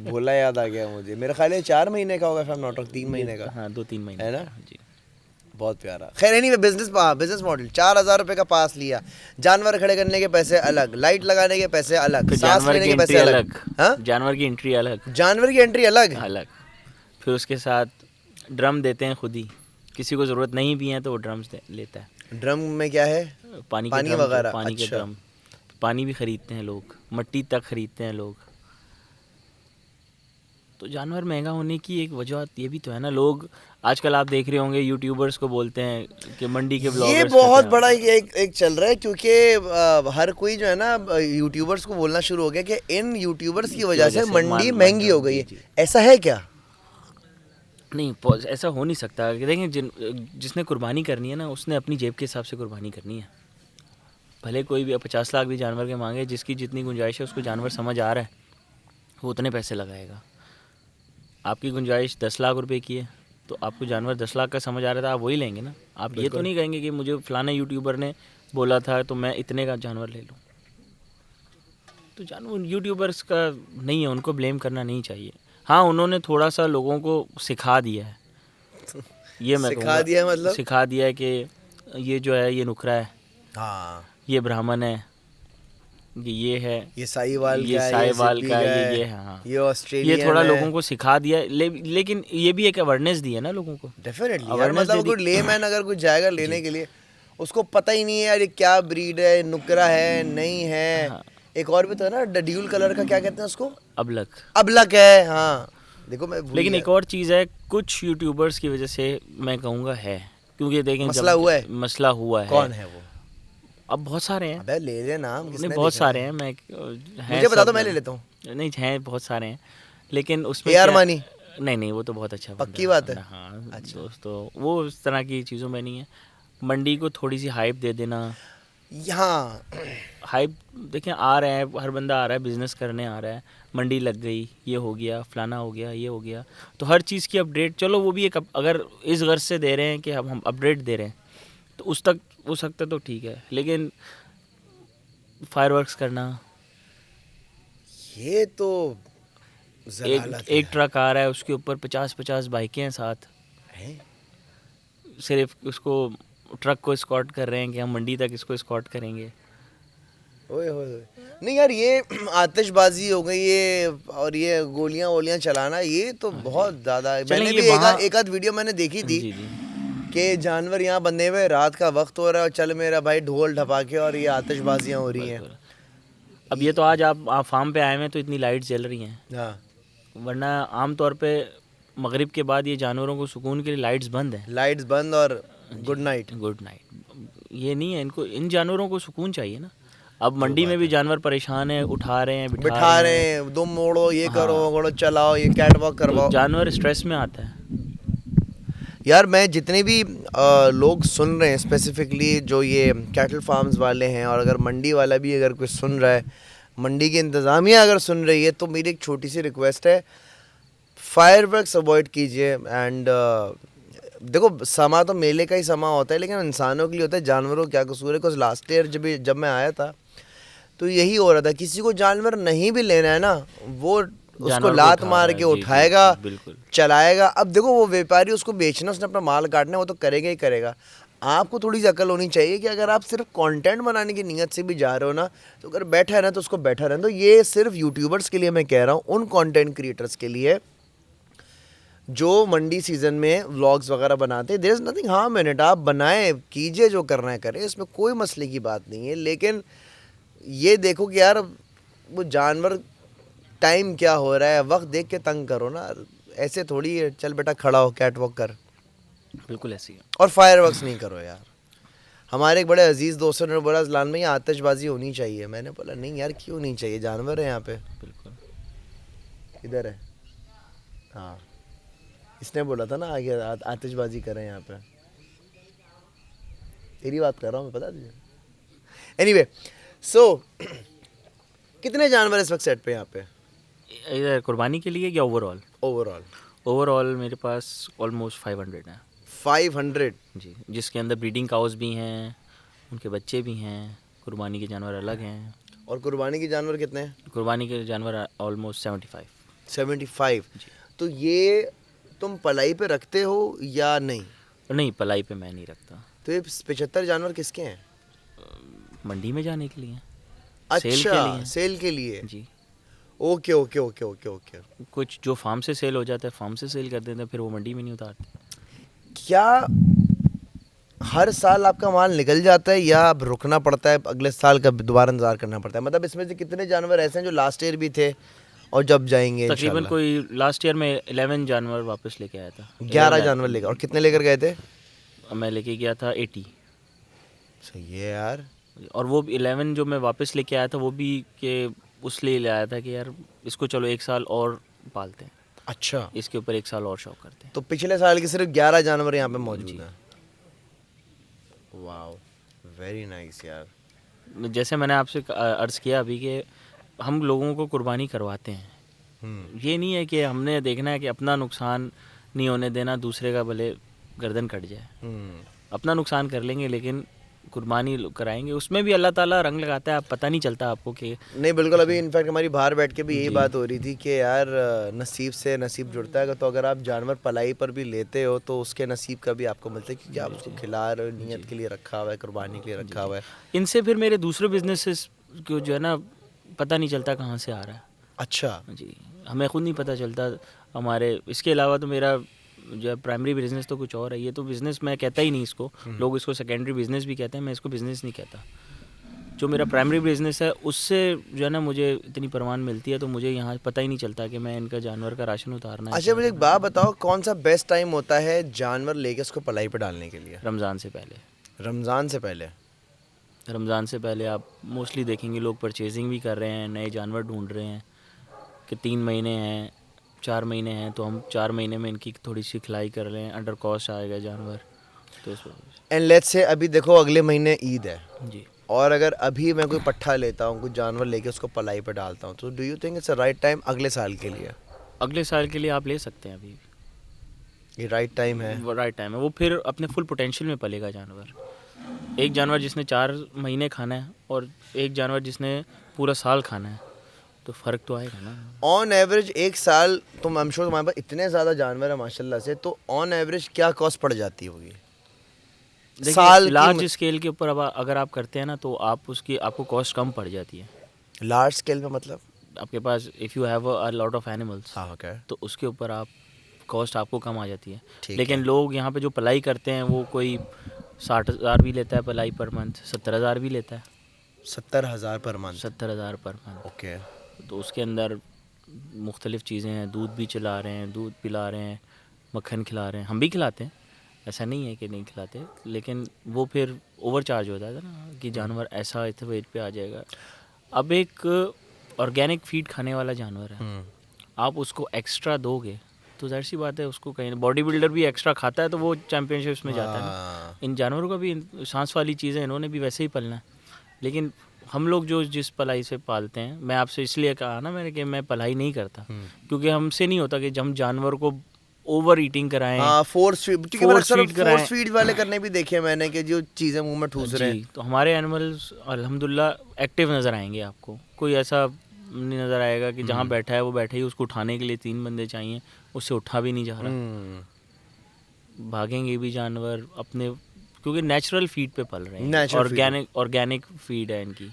भोला याद आ गया मुझे। मेरा ख्याल है 4 महीने का होगा, फिर नॉट 3 महीने का। हाँ, 2-3 महीने है ना? जी। बहुत प्यारा। खैर एनीवे, बिजनेस मॉडल, 4,000 रुपये का पास लिया, जानवर खड़े करने के पैसे अलग, लाइट लगाने के पैसे अलग, फिर सांस जानवर लेने की के पैसे एंट्री अलग। हाँ? जानवर की एंट्री अलग। जानवर की एंट्री अलग। फिर उसके साथ ड्रम देते हैं खुद ही, किसी को ज़रूरत नहीं भी है तो वो ड्रम्स लेता है। ड्रम में क्या है? पानी पानी ड्रम, वगैरह। पानी के अच्छा। ड्रम। पानी भी खरीदते हैं लोग, मिट्टी तक खरीदते हैं लोग। तो जानवर महंगा होने की एक वजह ये भी तो है ना। लोग आजकल आप देख रहे होंगे यूट्यूबर्स को बोलते हैं कि मंडी के ब्लॉगर्स। ये बहुत बड़ा एक चल रहा है, क्योंकि हर कोई जो है ना यूट्यूबर्स को बोलना शुरू हो गया कि इन यूट्यूबर्स की वजह से मंडी महंगी हो गई है। ऐसा है क्या? नहीं, ऐसा हो नहीं सकता। देखें, जिसने कुर्बानी करनी है ना, उसने अपनी जेब के हिसाब से कुर्बानी करनी है। भले कोई भी 50 लाख भी जानवर के मांगे, जिसकी जितनी गुंजाइश है उसको जानवर समझ आ रहा है, वो उतने पैसे लगाएगा। आपकी गुंजाइश 10 लाख रुपए की है तो आपको जानवर 10 लाख का समझ आ रहा था, आप वही लेंगे ना। आप ये तो बिल्कुल। नहीं कहेंगे कि मुझे फलाना यूट्यूबर ने बोला था तो मैं इतने का जानवर ले लूँ। तो जानवर यूट्यूबर्स का नहीं है, उनको ब्लेम करना नहीं चाहिए। हाँ, उन्होंने थोड़ा सा लोगों को सिखा दिया है, ये मैं सिखा कहूँगा। दिया मतलब? सिखा दिया है कि ये जो है ये नुकरा है, हाँ, ये ब्राह्मण है, ये है, ये साहीवाल ये का है, ये साहिवाल सिंधी का का है, है, ये है, हाँ। ये ये थोड़ा ऑस्ट्रेलियन लोगों है। को सिखा दिया है, लेकिन ये भी एक अवेयरनेस दी है ना लोगों को। डेफिनेटली यार, अवेयरनेस दे मतलब दी। कोई लेमैन अगर कुछ जाएगा लेने जी। के लिए, उसको पता ही नहीं है यार ये क्या ब्रीड है, नुकरा है नहीं है। हाँ, एक और भी तो है ना, डड्यूल कलर का, क्या कहते हैं उसको? अबलक। अबलक है, हाँ। देखो मैं भूल लेकिन गया। एक और चीज़ है, कुछ यूट्यूबर्स की वजह से मैं कहूँगा है, क्योंकि देखें मसला जब हुआ है? मसला हुआ है। कौन है वो? अब बहुत सारे हैं। अबे ले ले नाम, नहीं, किसने बहुत देखा सारे है? हैं। मैं हैं मुझे बता दो, सब। मैं ले लेता हूँ। नहीं, हैं बहुत सारे हैं, लेकिन उसमें AR क्या। मानी? नहीं, वो तो बहुत अच्छा बंदा पक्की बात है? हाँ अच्छा। दोस्तों, वो उस तरह की चीज़ों में नहीं है। मंडी को थोड़ी सी हाइप दे देना। हाँ। हाइप देखें, आ रहे हैं, हर बंदा आ रहा है, बिजनेस करने आ रहा है। मंडी लग गई, ये हो गया, फलाना हो गया, ये हो गया, तो हर चीज़ की अपडेट, चलो वो भी एक अगर इस गर्ज से दे रहे हैं कि हम अपडेट दे रहे हैं तो उस हद तक तो ठीक है, लेकिन फायरवर्क्स करना। ये तो जलालत एक है। ट्रक आ रहा है, उसके ऊपर 50-50 बाइकें हैं साथ, हैं? सिर्फ उसको ट्रक को स्कॉट कर रहे हैं कि हम मंडी तक इसको स्कॉट करेंगे। ओए होए होए। नहीं यार, ये आतिशबाजी हो गई ये, और ये गोलियां वोलियां चलाना, ये तो हाँ जी। बहुत ज़्यादा है। मैंने चलेंगे भी वहाँ। एक आध वीडियो मैंने देखी थी जी जी। कि जानवर यहाँ बंधे हुए, रात का वक्त हो रहा है और चल मेरा भाई ढोल ढपाके और ये आतिशबाजियाँ हो रही हैं। बिल्कुल। अब ये तो आज आप फार्म पे आए हैं तो इतनी लाइट जल रही हैं, हाँ, वरना आम तौर पे मगरिब के बाद ये जानवरों को सुकून के लिए लाइट्स बंद हैं। लाइट्स बंद और गुड नाइट। Good night. ये नहीं है, इनको, इन जानवरों को सुकून चाहिए ना। अब जो मंडी में बात भी है, जानवर परेशान हैं, उठा रहे हैं, बिठा बिठा रहे रहे हैं। हैं, तुम मोड़ो, ये करो, हाँ, मोड़ो, चलाओ, ये कैट वॉक तो करवाओ। जानवर स्ट्रेस में आता है। यार मैं जितने भी लोग सुन रहे हैं, स्पेसिफिकली जो ये कैटल फार्म्स वाले हैं, और अगर मंडी वाला भी अगर कोई सुन रहा है, मंडी की इंतज़ामिया अगर सुन रही है, तो मेरी एक छोटी सी रिक्वेस्ट है, फायरवर्क्स अवॉइड कीजिए। एंड देखो, समा तो मेले का ही समा होता है, लेकिन इंसानों के लिए होता है, जानवरों का क्या कसूर है? कुछ लास्ट ईयर जब मैं आया था तो यही हो रहा था, किसी को जानवर नहीं भी लेना है ना, वो उसको जानवर को लात उठा मार रहा है। के जी जी उठाएगा, जी, बिल्कुल। चलाएगा। अब देखो, वो व्यापारी उसको बेचना, उसने अपना माल काटना है, वो तो करेगा ही करेगा। आपको थोड़ी सी अकल होनी चाहिए कि अगर आप सिर्फ कंटेंट बनाने की नीयत से भी जा रहे हो ना, तो अगर बैठा है ना तो उसको बैठा रहने दो। ये सिर्फ यूट्यूबर्स के लिए मैं कह रहा हूँ, उन कंटेंट क्रिएटर्स के लिए जो मंडी सीजन में व्लॉग्स वगैरह बनाते हैं। There is nothing harm in it, आप बनाएं, कीजिए, जो करना है करें, इसमें कोई मसले की बात नहीं है। लेकिन ये देखो कि यार वो जानवर, टाइम क्या हो रहा है, वक्त देख के तंग करो ना। ऐसे थोड़ी है, चल बेटा खड़ा हो, कैट वॉक कर, बिल्कुल ऐसी है। और फायरवर्क्स नहीं करो यार। हमारे एक बड़े अजीज़ दोस्तों ने बोला, अजलान में आतिशबाजी होनी चाहिए। मैंने बोला नहीं यार, क्यों नहीं चाहिए, जानवर है यहाँ पे। बिल्कुल। इधर है, हाँ, इसने बोला था ना आगे आतिशबाजी करें यहाँ पे। तेरी बात कर रहा हूँ मैं, बता दीजिए। एनीवे, सो कितने जानवर इस वक्त सेट पे यहाँ पे इधर कुर्बानी के लिए या ओवरऑल? ओवरऑल? ओवरऑल मेरे पास ऑलमोस्ट 500 हैं। 500? जी, जिसके अंदर ब्रीडिंग काउस भी हैं, उनके बच्चे भी हैं, कुर्बानी के जानवर अलग हैं। और कुर्बानी के जानवर कितने हैं? कुर्बानी के जानवर ऑलमोस्ट 75। 75? तो ये तुम पलाई पे रखते हो या नहीं? नहीं, पलाई पे मैं नहीं रखता। तो ये 75 जानवर किसके हैं? मंडी में जाने के लिए हैं, अच्छा, सेल के लिए। सेल के लिए। जी। Okay okay okay okay okay. कुछ जो फार्म से सेल हो जाता है, फार्म से सेल कर देते हैं, फिर वो मंडी में नहीं उतारते। क्या हर साल आपका माल निकल जाता है या अब रुकना पड़ता है, अगले साल का दोबारा इंतजार करना पड़ता है? मतलब इसमें से कितने जानवर ऐसे हैं जो लास्ट ईयर भी थे और जब जाएंगे तकरीबन इंशाल्लाह? कोई लास्ट ईयर में 11 जानवर वापस लेके आया था। 11 जानवर लेकर, और कितने लेकर गए थे? मैं लेके गया था 80। सही है यार। और वो 11 जो मैं वापस लेके आया था, वो भी कि उसलिए ले आया था कि यार इसको चलो एक साल और पालते हैं, अच्छा, इसके ऊपर एक साल और शौक करते हैं। तो पिछले साल के सिर्फ 11 जानवर यहाँ पे मौजूद हैं। वाओ, वेरी नाइस यार। जैसे मैंने आपसे अर्ज़ किया अभी कि हम लोगों को कुर्बानी करवाते हैं, ये नहीं है कि हमने देखना है कि अपना नुकसान नहीं होने देना, दूसरे का भले गर्दन कट जाए। अपना नुकसान कर लेंगे लेकिन कुर्बानी कराएंगे, उसमें भी अल्लाह ताला रंग लगाता है, आप पता नहीं चलता आपको कि नहीं बिल्कुल। अभी इनफैक्ट हमारी बाहर बैठ के भी यही जी। बात हो रही थी कि यार नसीब से नसीब जुड़ता है, तो अगर आप जानवर पलाई पर भी लेते हो तो उसके नसीब का भी आपको मिलता है, क्योंकि आप उसको खिला रहे हो, नीयत के लिए रखा हुआ है, कुर्बानी के लिए रखा हुआ है। इनसे फिर मेरे दूसरे बिजनेसेस को जो है ना पता नहीं चलता कहाँ से आ रहा है। अच्छा। जी, हमें खुद नहीं पता चलता। हमारे इसके अलावा तो मेरा जो है प्राइमरी बिजनेस तो कुछ और है। ये तो बिज़नेस मैं कहता ही नहीं इसको, लोग इसको सेकेंडरी बिजनेस भी कहते हैं, मैं इसको बिज़नेस नहीं कहता। जो मेरा प्राइमरी बिजनेस है उससे जो है ना मुझे इतनी परवान मिलती है, तो मुझे यहाँ पता ही नहीं चलता कि मैं इनका जानवर का राशन उतारना है। अच्छा मुझे एक बात बताओ, कौन सा बेस्ट टाइम होता है जानवर लेके उसको पलाई पे डालने के लिए? रमज़ान से पहले। रमज़ान से पहले? रमज़ान से पहले आप मोस्टली देखेंगे लोग परचेजिंग भी कर रहे हैं, नए जानवर ढूंढ रहे हैं कि 3 महीने हैं, 4 महीने हैं, तो हम 4 महीने में इनकी थोड़ी सी खिलाई कर रहे हैं, अंडर कॉस्ट आएगा जानवर, तो इस वजह से। एंड लेट्स से अभी देखो अगले महीने ईद है, जी। और अगर अभी मैं कोई पट्ठा लेता हूँ, कोई जानवर लेके उसको पलाई पे डालता हूँ, तो do you think it's a right time अगले साल के लिए? अगले साल के लिए आप ले सकते हैं, अभी ये राइट टाइम है? वो राइट टाइम है। वो फिर अपने फुल पोटेंशियल में पलेगा जानवर। एक जानवर जिसने 4 महीने खाना है और एक जानवर जिसने पूरा साल खाना है, तो फ़र्क तो आएगा ना। ऑन एवरेज एक साल, तुम आई एम श्योर तुम्हारे पास इतने ज़्यादा जानवर है माशाल्लाह से, तो ऑन एवरेज क्या कॉस्ट पड़ जाती होगी साल देखिए की? लार्ज स्केल के ऊपर अब अगर आप करते हैं ना तो आपको कॉस्ट कम पड़ जाती है। लार्ज स्केल में मतलब? आपके पास if you have a lot of animals, हाँ ओके, तो उसके ऊपर आप कॉस्ट आपको कम आ जाती है। ठीक लेकिन है। लोग यहाँ पे जो पलाई करते हैं वो कोई 60,000 भी लेता है पलाई पर मंथ, 70,000 भी लेता है। 70,000 per month? 70,000 per month. Okay. तो उसके अंदर मुख्तलिफ़ चीज़ें हैं, दूध भी चला रहे हैं, दूध पिला रहे हैं, मक्खन खिला रहे हैं, हम भी खिलाते हैं, ऐसा नहीं है कि नहीं खिलाते, लेकिन वो फिर ओवर चार्ज होता है ना कि जानवर ऐसा इतने वेट पे आ जाएगा। अब एक ऑर्गेनिक फीड खाने वाला जानवर है, आप उसको एक्स्ट्रा दोगे तो ज़ाहिर सी बात है उसको कहीं, बॉडी बिल्डर भी एक्स्ट्रा खाता है तो वो चैम्पियनशिप्स में जाता है ना। इन जानवरों का भी सांस वाली चीज़ें इन्होंने भी वैसे ही पलना है। लेकिन हम लोग जो जिस पलाई से पालते हैं, मैं आपसे इसलिए कहा ना मैंने कि मैं पलाई नहीं करता, क्योंकि हमसे नहीं होता कि हम जानवर को ओवर ईटिंग कराएं। हाँ, फोर्स फीड, क्योंकि मैंने फोर्स अक्सर फीड कराएं। फोर्स फीड वाले करने भी देखे मैंने, कि जो चीज़ें मुंह में ठूस रहे हैं। जी, तो हमारे एनिमल्स अल्हम्दुलिल्लाह एक्टिव नज़र आएंगे आपको। कोई ऐसा नहीं नज़र आएगा कि जहाँ बैठा है वो बैठे ही, उसको उठाने के लिए 3 बंदे चाहिए, उससे उठा भी नहीं जा रहा। भागेंगे भी जानवर अपने, क्योंकि नेचुरल फीड पे पल रहे हैं। ऑर्गेनिक फीड है इनकी।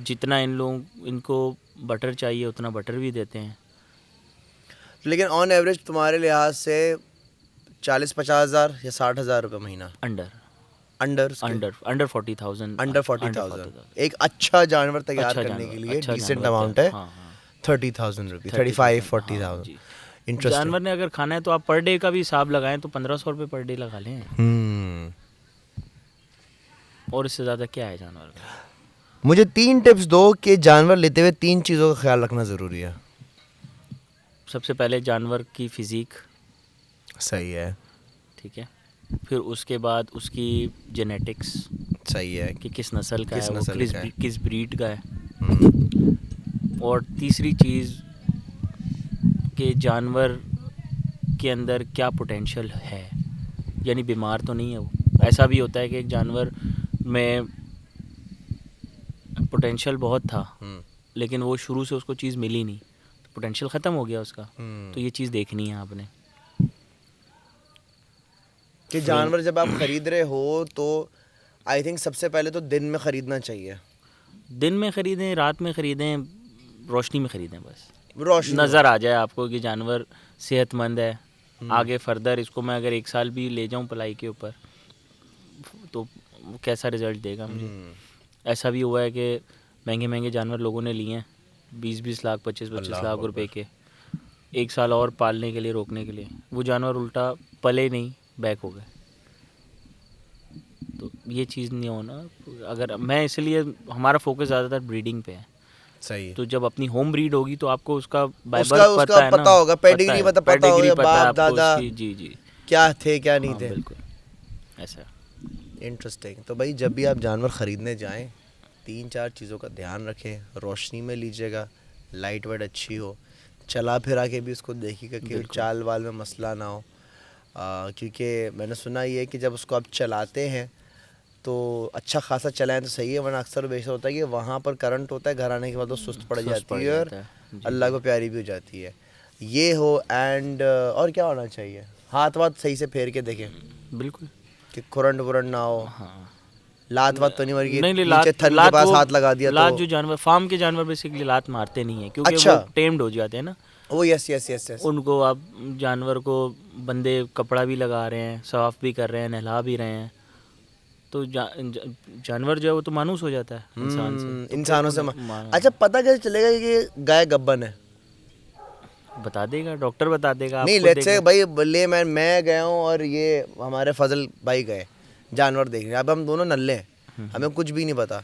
जितना इनको बटर चाहिए उतना बटर भी देते हैं। लेकिन ऑन एवरेज तुम्हारे लिहाज से 40-50 हज़ार या 60,000 रुपये महीना? Under under 40,000। अंडर 40,000 एक अच्छा जानवर तैयार अच्छा करने जानवर, के लिए अच्छा डिसेंट जानवर अमाउंट है। हाँ, हाँ। 30,000 रुपये, 35, 30,000, 40,000। हाँ, जी। इंटरेस्टिंग। जानवर ने अगर खाना है तो आप पर डे का भी हिसाब लगाएं तो 1,500 रुपये पर डे लगा लें। और इससे ज़्यादा क्या है जानवर का। मुझे 3 टिप्स दो कि जानवर लेते हुए 3 चीज़ों का ख्याल रखना ज़रूरी है। सबसे पहले जानवर की फ़िज़ीक, सही है। ठीक है। फिर उसके बाद उसकी जेनेटिक्स, सही है। कि किस नस्ल का किस है, वो नस्ल का है। किस ब्रीड का है। हम्म। और तीसरी चीज़ कि जानवर के अंदर क्या पोटेंशियल है, यानी बीमार तो नहीं है वो। ऐसा भी होता है कि एक जानवर में पोटेंशियल बहुत था लेकिन वो शुरू से उसको चीज़ मिली नहीं, तो पोटेंशियल ख़त्म हो गया उसका। तो ये चीज़ देखनी है आपने कि जानवर जब आप ख़रीद रहे हो तो आई थिंक सबसे पहले तो दिन में ख़रीदना चाहिए। दिन में ख़रीदें, रात में ख़रीदें, रोशनी में ख़रीदें, बस रोशनी नज़र आ जाए आपको कि जानवर सेहतमंद है। आगे फर्दर इसको मैं अगर 1 साल भी ले जाऊं पलाई के ऊपर तो वो कैसा रिज़ल्ट देगा मुझे। ऐसा भी हुआ है कि महंगे महंगे जानवर लोगों ने लिए हैं, 20-20 लाख 25-25 लाख रुपए के, 1 साल और पालने के लिए, रोकने के लिए, वो जानवर उल्टा पले नहीं, बैक हो गए। तो ये चीज़ नहीं होना। अगर मैं इसलिए हमारा फोकस ज़्यादातर ब्रीडिंग पे है। सही है। तो जब अपनी होम ब्रीड होगी तो आपको उसका बाय उसका बर्थ पता है ना, पता होगा, पेडिग्री पता होगा, बाप दादा जी जी क्या थे क्या नहीं हाँ, थे। बिल्कुल ऐसा। इंटरेस्टिंग। तो भाई जब भी आप जानवर ख़रीदने जाएं 3-4 चीज़ों का ध्यान रखें। रोशनी में लीजिएगा, लाइट वाइट अच्छी हो, चला फिरा के भी उसको देखिएगा कि बिल्कुल। चाल वाल में मसला ना हो, क्योंकि मैंने सुना ये है कि जब उसको आप चलाते हैं तो अच्छा खासा चलाएं तो सही है, वरना अक्सर बेशर होता है कि वहाँ पर करंट होता है, घर आने के बाद वो सुस्त पड़ सुस्त जाती पड़ है और जाता है। जी, अल्लाह को प्यारी भी हो जाती है। ये हो एंड और क्या होना चाहिए, हाथ वाथ सही से फेर के देखें बिल्कुल। कि खुरंट वुरंट ना हो, हाँ। लात वात तो नहीं मर गई नहीं, नहीं, नीचे थन के पास वो हाथ लगा दिया लात तो। जो जानवर फार्म के जानवर बेसिकली लात मारते नहीं है, क्योंकि अच्छा। वो टेम्ड हो जाते हैं ना। ओ यस यस यस यस। उनको आप जानवर को बंदे कपड़ा भी लगा रहे हैं, साफ भी कर रहे हैं, नहला भी रहे हैं, तो जानवर जो है वो तो मानूस हो जाता है इंसान से। तो फिर इंसानों वो से माना अच्छा, पता कैसे चलेगा कि ये गाय गब्बन है? बता देगा, डॉक्टर बता देगा नहीं, आपको। लेट्स से भाई ले मैं गया हूँ और ये हमारे फजल भाई गए जानवर देखने, अब हम दोनों नल्ले हैं, हमें कुछ भी नहीं पता।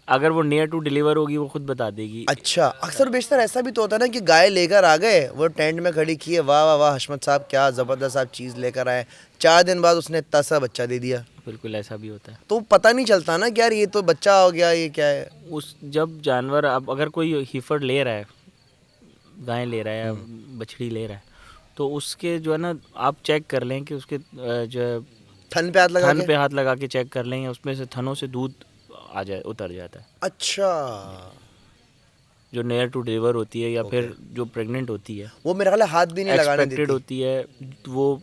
अगर वो नियर टू डिलीवर होगी वो खुद बता देगी। अच्छा, अक्सर बेशतर ऐसा भी तो होता है ना कि गाय लेकर आ गए, वो टेंट में खड़ी की है, वाह वाह वाह हशमत साहब क्या ज़बरदस्त आप चीज़ लेकर आए, 4 दिन बाद उसने इतना सा बच्चा दे दिया, बिल्कुल ऐसा भी होता है। तो पता नहीं चलता ना कि यार ये तो बच्चा हो गया, ये क्या है। उस जब जानवर, अब अगर कोई हीफर ले रहा है, गाय ले रहा है या बछड़ी ले रहा है, तो उसके जो है ना आप चेक कर लें कि उसके जो है थन पे हाथ लगा थन के? पे हाथ लगा के चेक कर लें, उसमें से थनों से दूध आ जाए, उतर जाता है। अच्छा, जो नियर टू डिलीवर होती है या फिर जो प्रेग्नेंट होती है, वो मेरा ख्याल है हाथ भी नहीं लगाने एक्सपेक्टेड देती, होती है, वो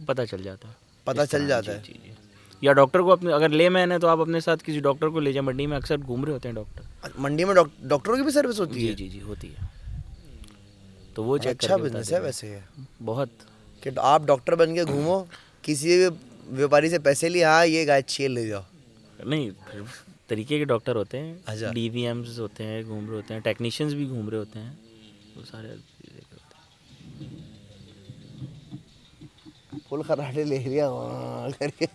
पता चल जाता है। पता इस चल तरह, जाता जी, है। जी, जी। या डॉक्टर को अपने, अगर ले मैन है तो आप अपने साथ किसी डॉक्टर को ले जाएं, मंडी में अक्सर घूम रहे होते हैं डॉक्टर। मंडी में डॉक्टरों की भी सर्विस होती जी, है? जी, जी, होती है। तो वो चेक अच्छा करके बता बिजनेस है देगा। वैसे ये, बहुत। कि आप डॉक्टर बन के घूमो, किसी भी व्यापारी से पैसे लिए, हाँ ये गाय चाहिए ले जाओ। नहीं, तरीके के डॉक्टर होते अच्छा। हैं, डीवीएम्स होते हैं, घूम रहे होते हैं, टेक्नीशियंस भी घूम रहे होते हैं, वो सारे चीज़ें होते फुल खराटे ले लिया वहाँ करके।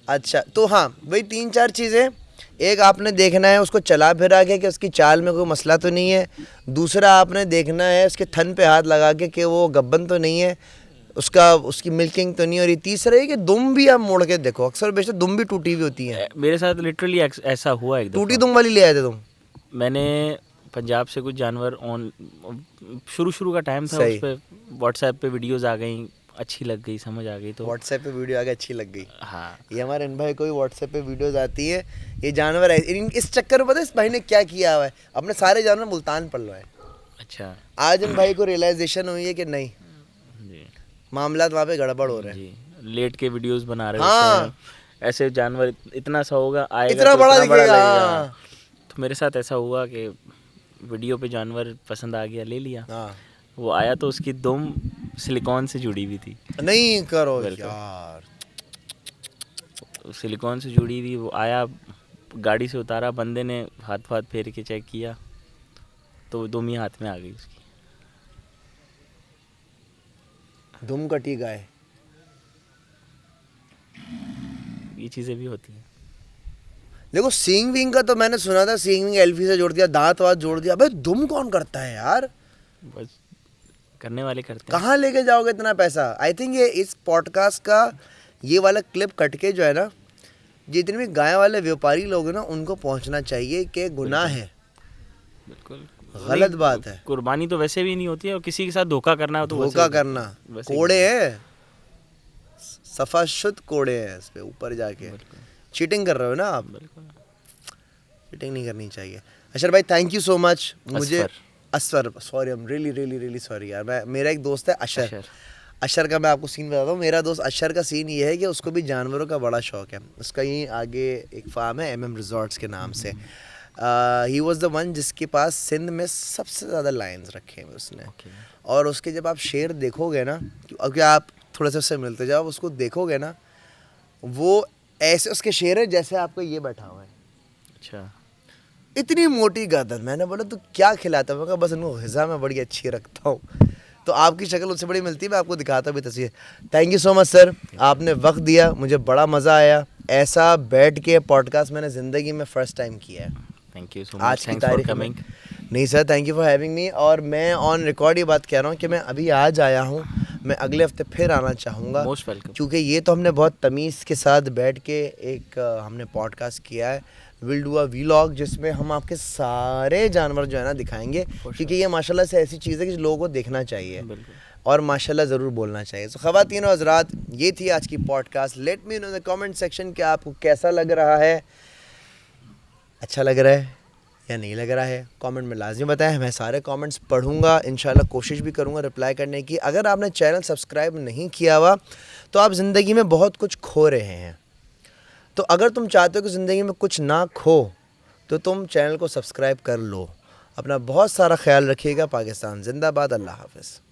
अच्छा, तो हाँ भाई 3-4 चीज़ें, एक आपने देखना है उसको चला फिरा के कि उसकी चाल में कोई मसला तो नहीं है, दूसरा आपने देखना है उसके थन पे हाथ लगा के कि वो गब्बन तो नहीं है, उसकी मिल्किंग तो नहीं हो रही, तीसरा है कि दुम भी आप मोड़ के देखो, अक्सर बेशतर दुम भी टूटी हुई होती हैं। हैं। मेरे साथ लिटरली ऐसा हुआ एक टूटी दफ़ा। दुम वाली ले आए थे तुम? मैंने पंजाब से कुछ जानवर शुरू का टाइम था, सही। उस पर व्हाट्सएप पे वीडियोस आ गई, अच्छी लग गई, समझ आ गई, तो व्हाट्सएप पे वीडियो आगे अच्छी लग गई। हाँ, ये हमारे इन भाई को भी व्हाट्सएप पे वीडियोस आती है, ये जानवर है, इस चक्कर में पता है इस भाई ने क्या किया हुआ है, अपने सारे जानवर मुल्तान पर लो है। अच्छा, आज इन भाई को रियलाइजेशन हुई है कि नहीं, जी, मामला वहाँ पे गड़बड़ हो रहे हैं। जी, लेट के वीडियोस बना रहे हाँ। होते हैं, ऐसे जानवर इतना सा होगा, आएगा इतना तो बड़ा इतना बड़ा दिखेगा, लगेगा। हाँ। तो मेरे साथ ऐसा हुआ कि वीडियो पे जानवर पसंद आ गया, ले लिया। हाँ, वो आया तो उसकी दुम सिलिकॉन से जुड़ी हुई थी, नहीं करो बिल्कुल। यार। सिलिकॉन से जुड़ी हुई, वो आया, गाड़ी से उतारा, बंदे ने हाथ वाथ फेर के चेक किया तो दुम ही हाथ में आ गई उसकी। धुम कटी गाय। ये चीज़ें भी होती हैं। देखो सींग विंग का तो मैंने सुना था, सींग विंग एल्फी से जोड़ दिया, दांत वात जोड़ दिया, भाई धुम कौन करता है यार? बस करने वाले करते हैं। कहाँ लेके जाओगे इतना पैसा? आई थिंक ये इस पॉडकास्ट का ये वाला क्लिप कट के जो है ना, जितने भी गाय वाले व्यापारी लोग हैं ना, उनको पहुंचना चाहिए कि गुनाह है, बिल्कुल गलत नहीं, बात है। कुर्बानी तो वैसे भी नहीं होती है, और किसी के साथ धोखा करना हो तो वैसे धोखा ही करना, वैसे ही कोड़े हैं, सफा शुद्ध कोड़े हैं इस पे ऊपर जाके। बिल्कुल, चीटिंग कर रहे हो ना आप, बिल्कुल। चीटिंग नहीं करनी चाहिए। अशर भाई थैंक यू सो मच। मुझे Asfar. Asfar, sorry, I am really really really sorry यार। मेरा एक दोस्त है अशर, अशर। अशर का मैं आपको सीन बताता हूँ। मेरा दोस्त अशर का सीन ये है कि उसको भी जानवरों का बड़ा शौक है। उसका यहीं आगे एक फार्म है MM रिजॉर्ट्स के नाम से। ही वॉज द वन जिसके पास सिंध में सबसे ज़्यादा लायंस रखे हैं उसने। ओके, और उसके जब आप शेर देखोगे ना, अगर आप थोड़ा सा उससे मिलते जाओ, उसको देखोगे ना, वो ऐसे उसके शेर है जैसे आपको ये बैठा हुआ है, अच्छा, इतनी मोटी गर्दन। मैंने बोला तू क्या खिलाता है? मैं कहा बस इनको ग़िज़ा में बड़ी अच्छी रखता हूँ। तो आपकी शक्ल उससे बड़ी मिलती है, मैं आपको दिखाता भी तस्वीर। Thank you so much sir, आपने वक्त दिया, मुझे बड़ा मज़ा आया। ऐसा बैठ के पॉडकास्ट मैंने ज़िंदगी में फ़र्स्ट टाइम किया है थैंक यू सो आज मच, की थैंक्स फॉर तारीख में। कमिंग। नहीं sir, thank you for having me. और मैं ऑन रिकॉर्ड ये बात कह रहा हूँ कि मैं अभी आज आया हूँ, मैं अगले हफ्ते फिर आना चाहूँगा, मोस्ट वेलकम। क्योंकि ये तो हमने बहुत तमीज़ के साथ बैठ के एक हमने पॉडकास्ट किया है। विल डू अ वीलॉग जिसमें हम आपके सारे जानवर जो है ना दिखाएंगे, क्योंकि ये माशाल्लाह से ऐसी चीज़ है कि लोगों को देखना चाहिए बिल्कुल। और माशाल्लाह ज़रूर बोलना चाहिए। तो ख़वातीन और हज़रात, ये थी आज की podcast. Let me know in the comment section कि आपको कैसा लग रहा है, अच्छा लग रहा है या नहीं लग रहा है। कमेंट में लाजमी बताएं, मैं सारे कमेंट्स पढ़ूंगा, इंशाल्लाह कोशिश भी करूंगा रिप्लाई करने की। अगर आपने चैनल सब्सक्राइब नहीं किया हुआ तो आप ज़िंदगी में बहुत कुछ खो रहे हैं। तो अगर तुम चाहते हो कि ज़िंदगी में कुछ ना खो तो तुम चैनल को सब्सक्राइब कर लो। अपना बहुत सारा ख्याल रखिएगा। पाकिस्तान जिंदाबाद। अल्लाह हाफ़िज़।